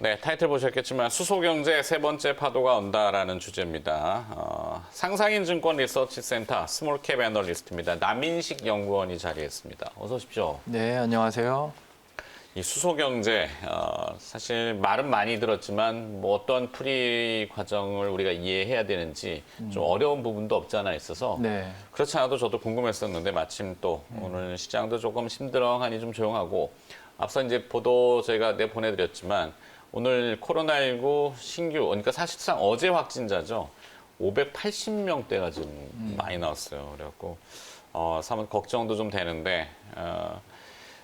네, 타이틀 보셨겠지만 수소경제 세 번째 파도가 온다라는 주제입니다. 상상인증권 리서치센터 스몰캡 애널리스트입니다. 남인식 연구원이 자리했습니다. 어서 오십시오. 네, 안녕하세요. 이 수소경제 사실 말은 많이 들었지만 뭐 어떤 풀이 과정을 우리가 이해해야 되는지 좀 어려운 부분도 없지 않아 있어서 네. 그렇지 않아도 저도 궁금했었는데 마침 또 오늘 시장도 조금 심드렁하니 좀 조용하고 앞서 이제 보도 저희가 보내드렸지만 오늘 코로나19 신규, 그러니까 사실상 어제 확진자죠. 580명대가 지금 많이 나왔어요. 그래갖고, 사뭇 걱정도 좀 되는데,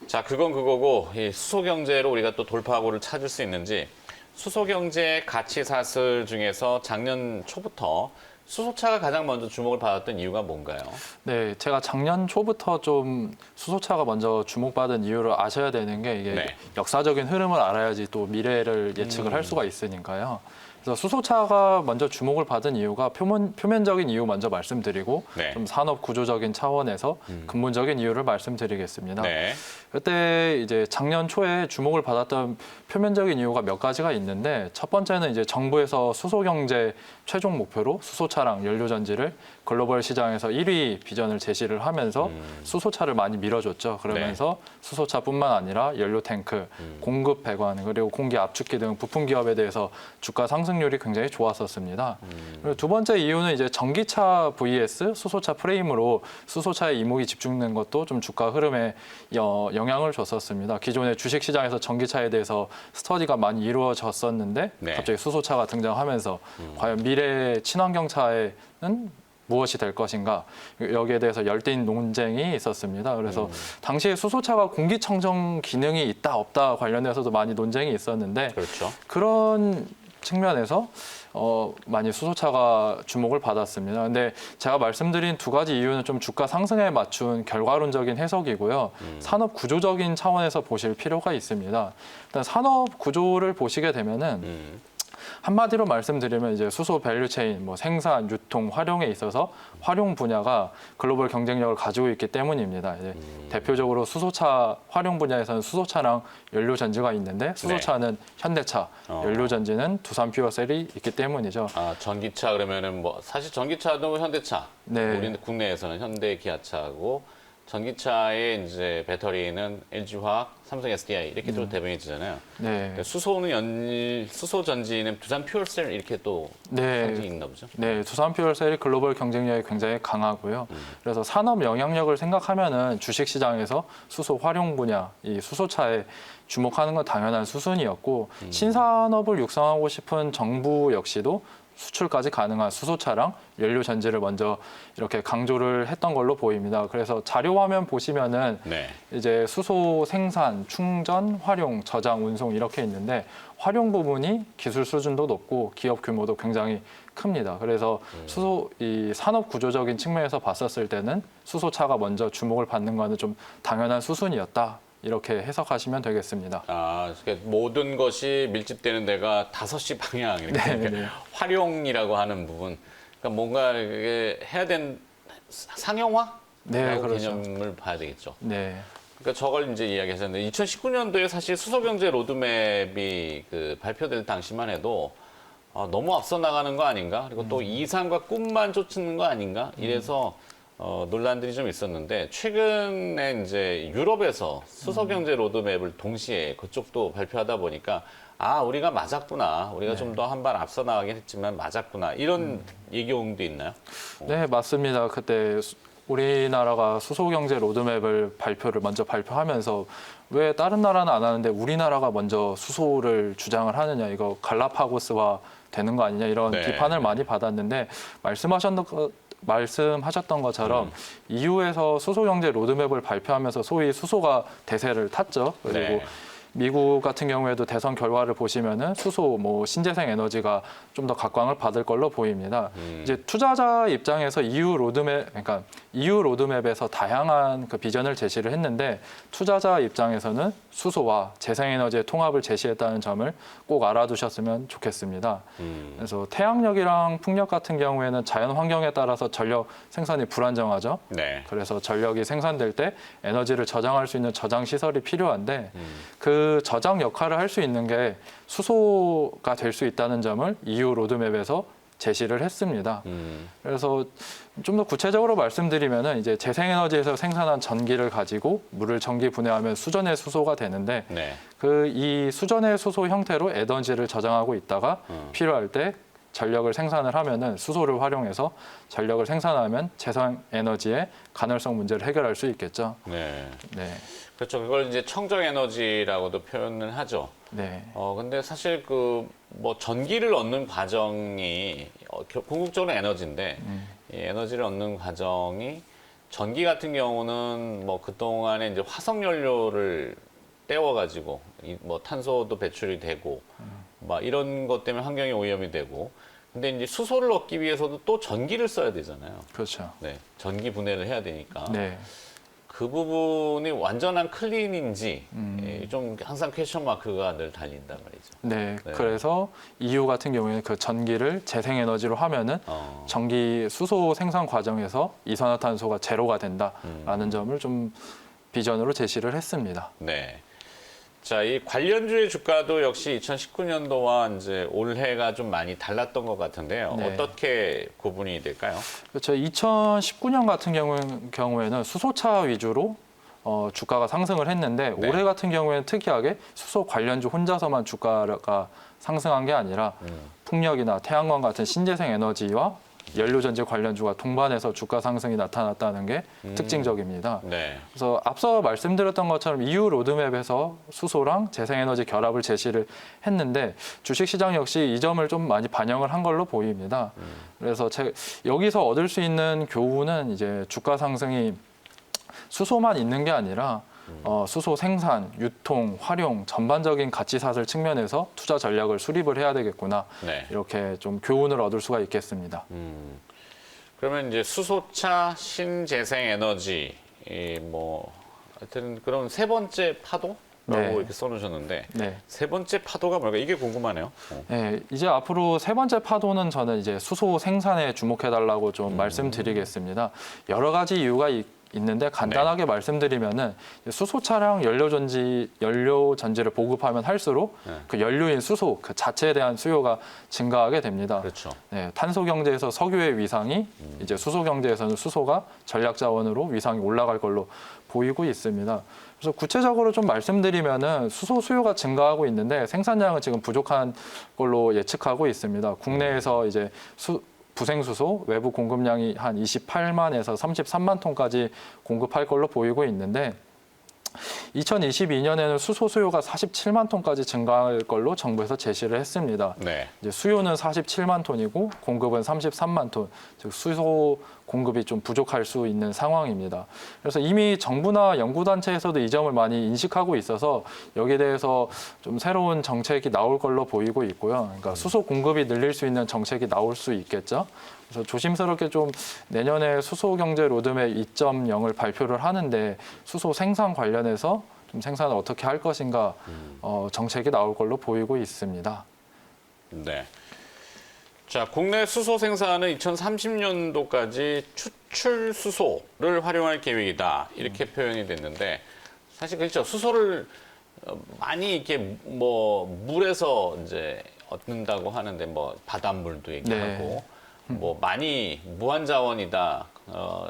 자, 그건 그거고, 이 수소경제로 우리가 또 돌파구를 찾을 수 있는지, 수소경제 가치 사슬 중에서 작년 초부터 수소차가 가장 먼저 주목을 받았던 이유가 뭔가요? 네, 제가 작년 초부터 좀 수소차가 먼저 주목받은 이유를 아셔야 되는 게 이게 네. 역사적인 흐름을 알아야지 또 미래를 예측을 할 수가 있으니까요. 그래서 수소차가 먼저 주목을 받은 이유가 표면적인 이유 먼저 말씀드리고 네. 좀 산업 구조적인 차원에서 근본적인 이유를 말씀드리겠습니다. 네. 그때 이제 작년 초에 주목을 받았던 표면적인 이유가 몇 가지가 있는데 첫 번째는 이제 정부에서 수소 경제 최종 목표로 수소차랑 연료전지를 글로벌 시장에서 1위 비전을 제시를 하면서 수소차를 많이 밀어줬죠. 그러면서 수소차뿐만 아니라 연료 탱크, 공급 배관 그리고 공기 압축기 등 부품 기업에 대해서 주가 상승률이 굉장히 좋았었습니다. 그리고 두 번째 이유는 이제 전기차 vs 수소차 프레임으로 수소차의 이목이 집중된 것도 좀 주가 흐름에 영향을 줬었습니다. 기존의 주식시장에서 전기차에 대해서 스터디가 많이 이루어졌었는데 네. 갑자기 수소차가 등장하면서 과연 미래 친환경차에는 무엇이 될 것인가 여기에 대해서 열띤 논쟁이 있었습니다. 그래서 당시에 수소차가 공기청정 기능이 있다 없다 관련해서도 많이 논쟁이 있었는데 그렇죠. 그런 측면에서 많이 수소차가 주목을 받았습니다. 근데 제가 말씀드린 두 가지 이유는 좀 주가 상승에 맞춘 결과론적인 해석이고요. 산업 구조적인 차원에서 보실 필요가 있습니다. 일단 산업 구조를 보시게 되면은 한마디로 말씀드리면 이제 수소 밸류체인, 뭐 생산, 유통, 활용에 있어서 활용 분야가 글로벌 경쟁력을 가지고 있기 때문입니다. 이제 대표적으로 수소차 활용 분야에서는 수소차랑 연료전지가 있는데 수소차는 현대차, 연료전지는 두산퓨어셀이 있기 때문이죠. 아, 전기차 그러면은 뭐 사실 전기차도 현대차. 네. 우리는 국내에서는 현대 기아차고 전기차의 이제 배터리는 LG화학, 삼성 SDI 이렇게 또 대변해지잖아요. 네. 수소 전지는 두산 퓨얼셀 이렇게 또 네. 상징이 있나 보죠. 네, 두산퓨얼셀이 글로벌 경쟁력이 굉장히 강하고요. 그래서 산업 영향력을 생각하면은 주식시장에서 수소 활용 분야, 이 수소차에 주목하는 건 당연한 수순이었고 신산업을 육성하고 싶은 정부 역시도 수출까지 가능한 수소차랑 연료 전지를 먼저 이렇게 강조를 했던 걸로 보입니다. 그래서 자료 화면 보시면은 네. 이제 수소 생산, 충전, 활용, 저장, 운송 이렇게 있는데 활용 부분이 기술 수준도 높고 기업 규모도 굉장히 큽니다. 그래서 이 산업 구조적인 측면에서 봤었을 때는 수소차가 먼저 주목을 받는 거는 좀 당연한 수순이었다. 이렇게 해석하시면 되겠습니다. 아, 그러니까 모든 것이 밀집되는 데가 5시 방향 이렇게 네. 활용이라고 하는 부분. 그러니까 뭔가 이게 해야 된 상용화? 네, 라고 그렇죠. 개념을 봐야 되겠죠. 네. 그러니까 저걸 이제 이야기하셨는데 2019년도에 사실 수소경제 로드맵이 발표될 당시만 해도 너무 앞서 나가는 거 아닌가? 그리고 또 이상과 꿈만 쫓는 거 아닌가? 이래서 논란들이 좀 있었는데 최근에 이제 유럽에서 수소경제 로드맵을 동시에 그쪽도 발표하다 보니까 아, 우리가 맞았구나. 우리가 좀 더 한 발 앞서 나가긴 했지만 맞았구나. 이런 얘기도 있나요? 네, 맞습니다. 그때 우리나라가 수소경제 로드맵을 먼저 발표하면서 왜 다른 나라는 안 하는데 우리나라가 먼저 수소를 주장을 하느냐, 이거 갈라파고스화 되는 거 아니냐 이런 네. 비판을 많이 받았는데 말씀하셨던 것처럼 EU에서 수소경제 로드맵을 발표하면서 소위 수소가 대세를 탔죠. 그리고 네. 미국 같은 경우에도 대선 결과를 보시면은 수소, 뭐 신재생 에너지가 좀 더 각광을 받을 걸로 보입니다. 이제 투자자 입장에서 그러니까 EU 로드맵에서 다양한 그 비전을 제시를 했는데 투자자 입장에서는 수소와 재생에너지의 통합을 제시했다는 점을 꼭 알아두셨으면 좋겠습니다. 그래서 태양력이랑 풍력 같은 경우에는 자연 환경에 따라서 전력 생산이 불안정하죠. 네. 그래서 전력이 생산될 때 에너지를 저장할 수 있는 저장 시설이 필요한데 그 그 저장 역할을 할 수 있는 게 수소가 될 수 있다는 점을 EU 로드맵에서 제시를 했습니다. 그래서 좀 더 구체적으로 말씀드리면은 이제 재생에너지에서 생산한 전기를 가지고 물을 전기 분해하면 수전의 수소가 되는데 네. 그 이 수전의 수소 형태로 에너지를 저장하고 있다가 필요할 때 전력을 생산을 하면은 수소를 활용해서 전력을 생산하면 재생에너지의 가능성 문제를 해결할 수 있겠죠. 네. 네. 그렇죠. 그걸 이제 청정 에너지라고도 표현을 하죠. 네. 근데 사실 그 뭐 전기를 얻는 과정이 궁극적으로 에너지인데 이 에너지를 얻는 과정이 전기 같은 경우는 뭐 그동안에 이제 화석 연료를 떼워가지고 뭐 탄소도 배출이 되고 막 이런 것 때문에 환경에 오염이 되고 근데 이제 수소를 얻기 위해서도 또 전기를 써야 되잖아요. 그렇죠. 네. 전기 분해를 해야 되니까. 네. 그 부분이 완전한 클린인지 좀 항상 퀘스천 마크가 늘 달린단 말이죠. 네. 네. 그래서 EU 같은 경우에는 그 전기를 재생에너지로 하면은 전기 수소 생산 과정에서 이산화탄소가 제로가 된다라는 점을 좀 비전으로 제시를 했습니다. 네. 자, 이 관련주의 주가도 역시 2019년도와 이제 올해가 좀 많이 달랐던 것 같은데요. 네. 어떻게 구분이 될까요? 그렇죠. 2019년 같은 경우에는 수소차 위주로 주가가 상승을 했는데 네. 올해 같은 경우에는 특이하게 수소 관련주 혼자서만 주가가 상승한 게 아니라 풍력이나 태양광 같은 신재생 에너지와 연료전지 관련주가 동반해서 주가 상승이 나타났다는 게 특징적입니다. 네. 그래서 앞서 말씀드렸던 것처럼 EU 로드맵에서 수소랑 재생에너지 결합을 제시를 했는데 주식시장 역시 이 점을 좀 많이 반영을 한 걸로 보입니다. 그래서 여기서 얻을 수 있는 교훈은 이제 주가 상승이 수소만 있는 게 아니라 수소 생산, 유통, 활용 전반적인 가치사슬 측면에서 투자 전략을 수립을 해야 되겠구나. 네. 이렇게 좀 교훈을 얻을 수가 있겠습니다. 그러면 이제 수소차, 신재생 에너지, 뭐 하여튼 그런 세 번째 파도라고 네. 이렇게 써놓으셨는데 네. 세 번째 파도가 뭘까? 이게 궁금하네요. 네, 이제 앞으로 세 번째 파도는 저는 이제 수소 생산에 주목해달라고 좀 말씀드리겠습니다. 여러 가지 이유가 있는데 간단하게 말씀드리면은 수소 차량 연료전지를 보급하면 할수록 그 연료인 수소 그 자체에 대한 수요가 증가하게 됩니다. 그렇죠. 네, 탄소 경제에서 석유의 위상이 이제 수소 경제에서는 수소가 전략 자원으로 위상이 올라갈 걸로 보이고 있습니다. 그래서 구체적으로 좀 말씀드리면은 수소 수요가 증가하고 있는데 생산량은 지금 부족한 걸로 예측하고 있습니다. 국내에서 이제 부생수소 외부 공급량이 한 28만에서 33만 톤까지 공급할 걸로 보이고 있는데 2022년에는 수소 수요가 47만 톤까지 증가할 걸로 정부에서 제시를 했습니다. 네. 이제 수요는 47만 톤이고 공급은 33만 톤, 즉 수소 공급이 좀 부족할 수 있는 상황입니다. 그래서 이미 정부나 연구단체에서도 이 점을 많이 인식하고 있어서 여기에 대해서 좀 새로운 정책이 나올 걸로 보이고 있고요. 그러니까 수소 공급이 늘릴 수 있는 정책이 나올 수 있겠죠. 그래서 조심스럽게 좀 내년에 수소 경제 로드맵 2.0을 발표를 하는데 수소 생산 관련해서 좀 생산을 어떻게 할 것인가 정책이 나올 걸로 보이고 있습니다. 네. 자, 국내 수소 생산은 2030년도까지 추출 수소를 활용할 계획이다. 이렇게 표현이 됐는데 사실 그렇죠. 수소를 많이 이렇게 뭐 물에서 이제 얻는다고 하는데 뭐 바닷물도 얘기하고 뭐 많이 무한 자원이다.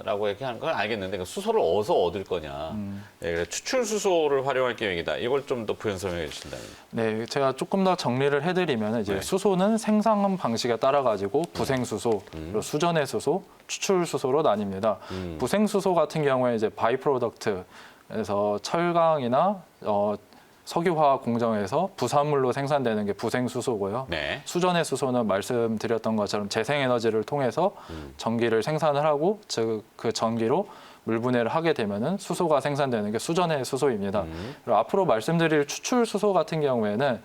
라고 이렇게 하는 건 알겠는데 그 수소를 어디서 얻을 거냐. 네, 그래서 추출 수소를 활용할 계획이다. 이걸 좀 더 부연 설명해 주신다면. 네, 제가 조금 더 정리를 해드리면 이제 네. 수소는 생산 방식에 따라 가지고 부생 수소, 그리고 수전의 수소, 추출 수소로 나뉩니다. 부생 수소 같은 경우에 이제 바이 프로덕트에서 철강이나 석유화학 공정에서 부산물로 생산되는 게 부생 수소고요. 네. 수전의 수소는 말씀드렸던 것처럼 재생에너지를 통해서 전기를 생산을 하고 즉 그 전기로 물 분해를 하게 되면은 수소가 생산되는 게 수전의 수소입니다. 그리고 앞으로 말씀드릴 추출 수소 같은 경우에는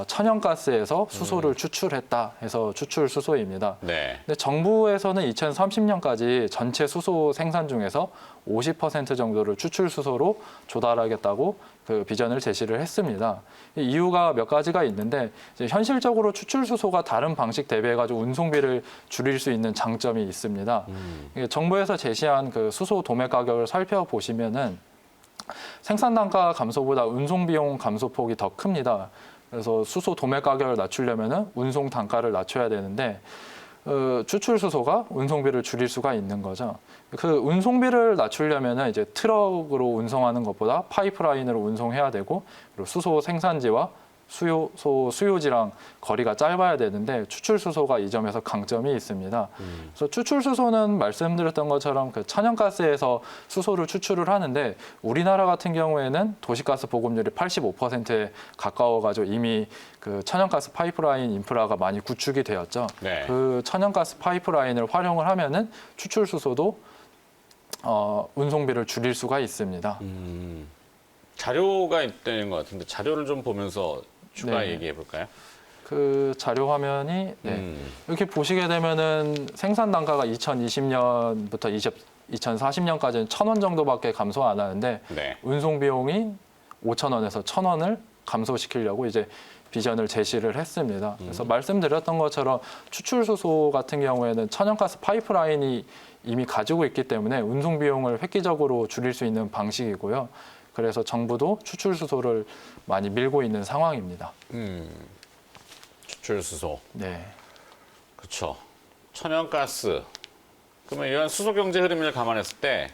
천연가스에서 수소를 추출했다 해서 추출 수소입니다. 네. 근데 정부에서는 2030년까지 전체 수소 생산 중에서 50% 정도를 추출 수소로 조달하겠다고 그 비전을 제시를 했습니다. 이유가 몇 가지가 있는데 이제 현실적으로 추출 수소가 다른 방식 대비해가지고 운송비를 줄일 수 있는 장점이 있습니다. 정부에서 제시한 그 수소 도매 가격을 살펴보시면은 생산 단가 감소보다 운송 비용 감소 폭이 더 큽니다. 그래서 수소 도매 가격을 낮추려면은 운송 단가를 낮춰야 되는데 추출 수소가 운송비를 줄일 수가 있는 거죠. 그 운송비를 낮추려면은 이제 트럭으로 운송하는 것보다 파이프라인으로 운송해야 되고 그리고 수소 생산지와 수요지랑 거리가 짧아야 되는데 추출 수소가 이 점에서 강점이 있습니다. 그래서 추출 수소는 말씀드렸던 것처럼 그 천연가스에서 수소를 추출을 하는데 우리나라 같은 경우에는 도시가스 보급률이 85%에 가까워가지고 이미 그 천연가스 파이프라인 인프라가 많이 구축이 되었죠. 네. 그 천연가스 파이프라인을 활용을 하면은 추출 수소도 운송비를 줄일 수가 있습니다. 자료가 있다는 것 같은데 자료를 좀 보면서 추가 네. 얘기해 볼까요? 그 자료 화면이 이렇게 보시게 되면은 생산 단가가 2020년부터 2040년까지는 1,000원 정도밖에 감소 안 하는데 네. 운송 비용이 5,000원에서 1,000원을 감소시키려고 이제 비전을 제시를 했습니다. 그래서 말씀드렸던 것처럼 추출 수소 같은 경우에는 천연가스 파이프라인이 이미 가지고 있기 때문에 운송 비용을 획기적으로 줄일 수 있는 방식이고요. 그래서 정부도 추출 수소를 많이 밀고 있는 상황입니다. 추출 수소. 네. 그렇죠. 천연가스. 그러면 이런 수소 경제 흐름을 감안했을 때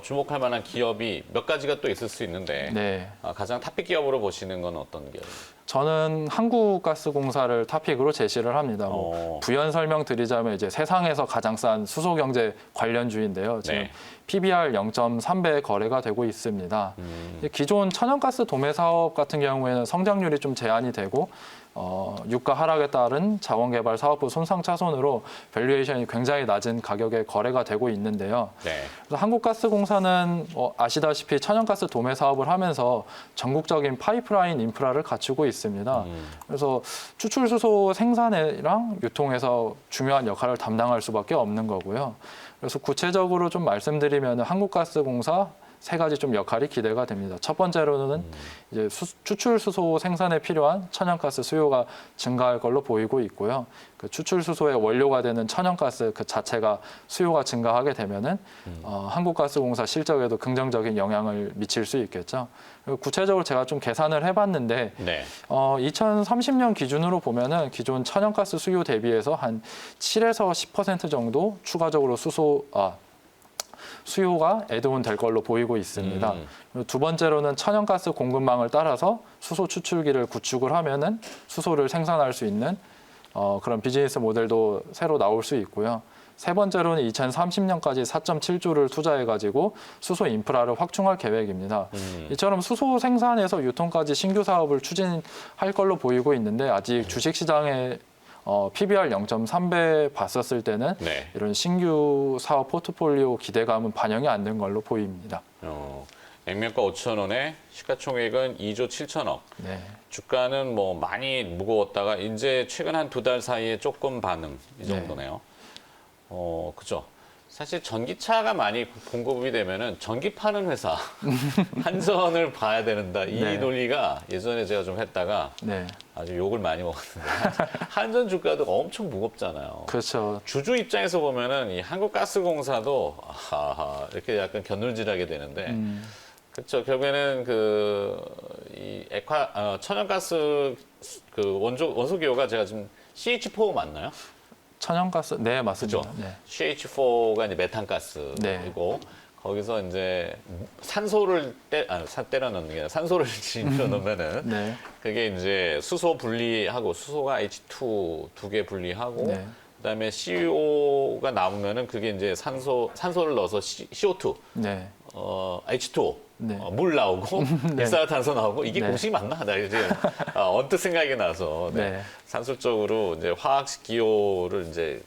주목할 만한 기업이 몇 가지가 또 있을 수 있는데 네. 가장 탑픽 기업으로 보시는 건 어떤 기업입니까? 저는 한국가스공사를 타픽으로 제시를 합니다. 부연 설명드리자면 이제 세상에서 가장 싼 수소 경제 관련주인데요. 지금 네. PBR 0.3배 거래가 되고 있습니다. 기존 천연가스 도매 사업 같은 경우에는 성장률이 좀 제한이 되고 유가 하락에 따른 자원개발 사업부 손상 차손으로 밸류에이션이 굉장히 낮은 가격에 거래가 되고 있는데요. 네. 그래서 한국가스공사는 아시다시피 천연가스 도매 사업을 하면서 전국적인 파이프라인 인프라를 갖추고 있습니다. 그래서 추출 수소 생산이랑 유통에서 중요한 역할을 담당할 수밖에 없는 거고요. 그래서 구체적으로 좀 말씀드리면 한국가스공사 세 가지 좀 역할이 기대가 됩니다. 첫 번째로는 이제 추출 수소 생산에 필요한 천연가스 수요가 증가할 걸로 보이고 있고요. 그 추출 수소의 원료가 되는 천연가스 그 자체가 수요가 증가하게 되면은 한국가스공사 실적에도 긍정적인 영향을 미칠 수 있겠죠. 그리고 구체적으로 제가 좀 계산을 해봤는데 네. 2030년 기준으로 보면은 기존 천연가스 수요 대비해서 한 7에서 10% 정도 추가적으로 수요가 애드온 될 걸로 보이고 있습니다. 두 번째로는 천연가스 공급망을 따라서 수소 추출기를 구축을 하면은 수소를 생산할 수 있는 그런 비즈니스 모델도 새로 나올 수 있고요. 세 번째로는 2030년까지 4.7조를 투자해가지고 수소 인프라를 확충할 계획입니다. 이처럼 수소 생산에서 유통까지 신규 사업을 추진할 걸로 보이고 있는데 아직 주식시장에 PBR 0.3배 봤었을 때는 네. 이런 신규 사업 포트폴리오 기대감은 반영이 안 된 걸로 보입니다. 액면가 5,000원에 시가총액은 2조 7천억. 네. 주가는 뭐 많이 무거웠다가 이제 최근 한 2달 사이에 조금 반응 이 정도네요. 그죠. 사실 전기차가 많이 공급이 되면은 전기 파는 회사 한전을 봐야 된다. 이 네. 논리가 예전에 제가 좀 했다가 네. 아주 욕을 많이 먹었는데 한전 주가도 엄청 무겁잖아요. 그렇죠. 주주 입장에서 보면은 이 한국가스공사도 이렇게 약간 겨눌질하게 되는데 그렇죠. 결국에는 이 천연가스 그 원소 기호가 제가 지금 CH4 맞나요? 천연가스, 네, 맞습니다. 그죠? 네. CH4가 이제 메탄가스이고 네. 거기서 이제 산소를 때려 넣는 게 아니라 산소를 집어 넣으면은 네. 그게 이제 수소 분리하고 수소가 H2 두 개 분리하고 네. 그다음에 CO가 남으면은 그게 이제 산소를 넣어서 CO2 네. H2O 네. 물 나오고 네. 일산화탄소 나오고 이게 네. 공식이 맞나? 나 이제 언뜻 생각이 나서 네. 산술적으로 이제 화학식 기호를 이제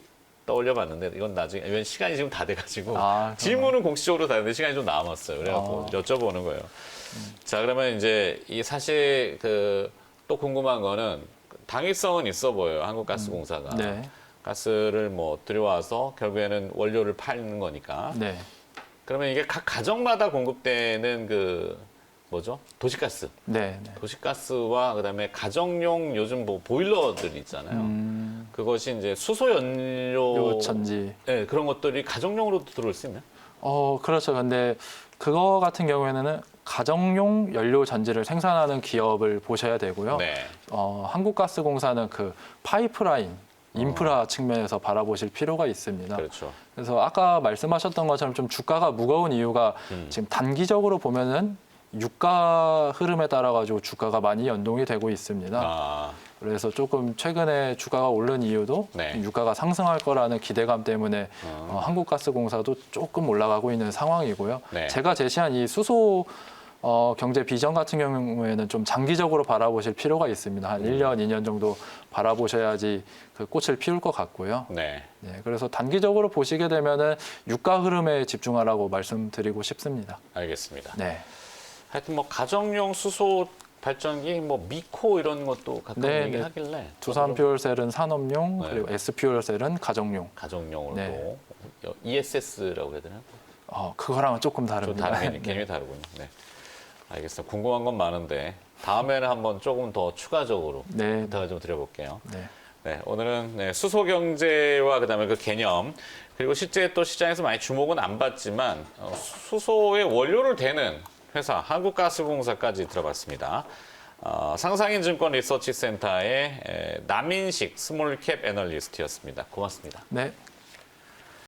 떠올려봤는데 이건 나중에 이건 시간이 지금 다 돼가지고 질문은 공식적으로 다 했는데 시간이 좀 남았어요. 그래갖고 여쭤보는 거예요. 자 그러면 이제 이 사실 또 궁금한 거는 당위성은 있어 보여요. 한국가스공사가 네. 가스를 뭐 들여와서 결국에는 원료를 팔는 거니까. 네. 그러면 이게 각 가정마다 공급되는 도시가스. 네. 네. 도시가스와 그다음에 가정용 요즘 뭐 보일러들 있잖아요. 그것이 이제 수소 연료 요천지. 네, 그런 것들이 가정용으로도 들어올 수 있나요? 그렇죠. 근데 그거 같은 경우에는 가정용 연료 전지를 생산하는 기업을 보셔야 되고요. 네. 한국가스공사는 그 파이프라인 인프라 측면에서 바라보실 필요가 있습니다. 그렇죠. 그래서 아까 말씀하셨던 것처럼 좀 주가가 무거운 이유가 지금 단기적으로 보면은 유가 흐름에 따라 가지고 주가가 많이 연동이 되고 있습니다. 아, 그래서 조금 최근에 주가가 오른 이유도 네. 유가가 상승할 거라는 기대감 때문에 한국가스공사도 조금 올라가고 있는 상황이고요. 네. 제가 제시한 이 수소 경제 비전 같은 경우에는 좀 장기적으로 바라보실 필요가 있습니다. 한 1년, 2년 정도 바라보셔야지 그 꽃을 피울 것 같고요. 네. 네, 그래서 단기적으로 보시게 되면은 유가 흐름에 집중하라고 말씀드리고 싶습니다. 알겠습니다. 네. 하여튼 뭐 가정용 수소 발전기, 뭐 미코 이런 것도 가끔 네, 얘기하길래 두산 퓨얼셀은 산업용, 네. 그리고 S 퓨얼셀은 가정용. 가정용으로도 네. ESS라고 해야 되나? 그거랑은 조금 좀 다릅니다. 다르긴 개념이 다르군요. 네. 알겠습니다. 궁금한 건 많은데 다음에는 한번 조금 더 추가적으로 네. 부탁을 좀 드려볼게요. 네. 네, 오늘은 네, 수소 경제와 그다음에 그 개념 그리고 실제 또 시장에서 많이 주목은 안 받지만 수소의 원료를 대는 회사 한국가스공사까지 들어봤습니다. 상상인증권 리서치센터의 남인식 스몰캡 애널리스트였습니다. 고맙습니다. 네.